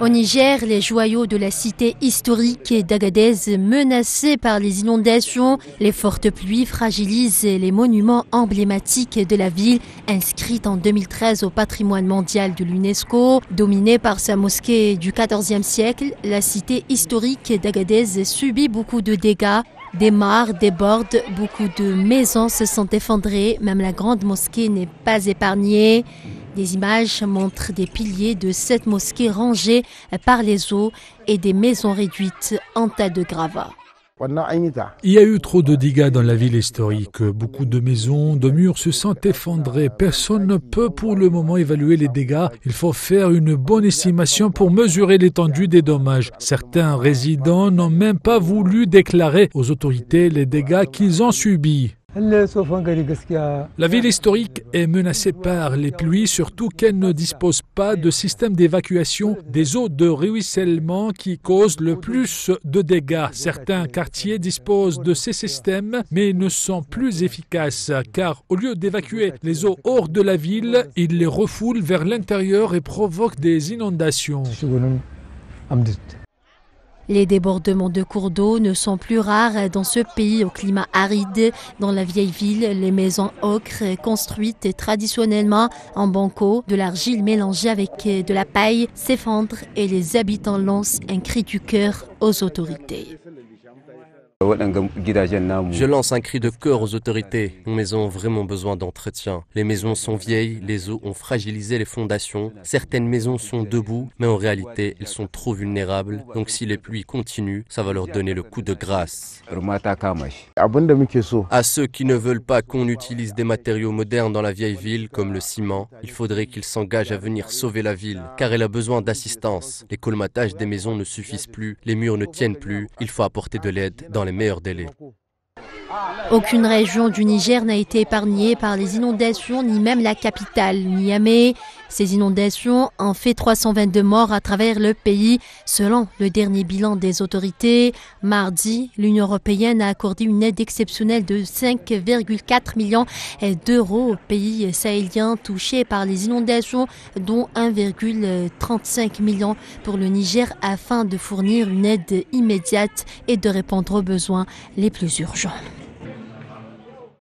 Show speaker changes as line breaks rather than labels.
Au Niger, les joyaux de la cité historique d'Agadez menacés par les inondations, les fortes pluies fragilisent les monuments emblématiques de la ville, inscrite en 2013 au patrimoine mondial de l'UNESCO. Dominée par sa mosquée du XIVe siècle, la cité historique d'Agadez subit beaucoup de dégâts. Des mares débordent, beaucoup de maisons se sont effondrées, même la grande mosquée n'est pas épargnée. Des images montrent des piliers de cette mosquée rangés par les eaux et des maisons réduites en tas de gravats.
Il y a eu trop de dégâts dans la ville historique. Beaucoup de maisons, de murs se sont effondrés. Personne ne peut pour le moment évaluer les dégâts. Il faut faire une bonne estimation pour mesurer l'étendue des dommages. Certains résidents n'ont même pas voulu déclarer aux autorités les dégâts qu'ils ont subis. La ville historique est menacée par les pluies, surtout qu'elle ne dispose pas de système d'évacuation des eaux de ruissellement qui causent le plus de dégâts. Certains quartiers disposent de ces systèmes, mais ne sont plus efficaces, car au lieu d'évacuer les eaux hors de la ville, ils les refoulent vers l'intérieur et provoquent des inondations.
Les débordements de cours d'eau ne sont plus rares dans ce pays au climat aride. Dans la vieille ville, les maisons ocre construites traditionnellement en banco, de l'argile mélangée avec de la paille s'effondrent et les habitants lancent un cri du cœur aux autorités.
Je lance un cri de cœur aux autorités. Nos maisons ont vraiment besoin d'entretien. Les maisons sont vieilles, les eaux ont fragilisé les fondations. Certaines maisons sont debout, mais en réalité, elles sont trop vulnérables. Donc si les pluies continuent, ça va leur donner le coup de grâce. À ceux qui ne veulent pas qu'on utilise des matériaux modernes dans la vieille ville, comme le ciment, il faudrait qu'ils s'engagent à venir sauver la ville, car elle a besoin d'assistance. Les colmatages des maisons ne suffisent plus, les murs ne tiennent plus. Il faut apporter de l'aide dans les meilleurs délais.
Aucune région du Niger n'a été épargnée par les inondations, ni même la capitale, Niamey. Ces inondations ont fait 322 morts à travers le pays, selon le dernier bilan des autorités. Mardi, l'Union européenne a accordé une aide exceptionnelle de 5,4 millions d'euros aux pays sahéliens touchés par les inondations, dont 1,35 million pour le Niger, afin de fournir une aide immédiate et de répondre aux besoins les plus urgents.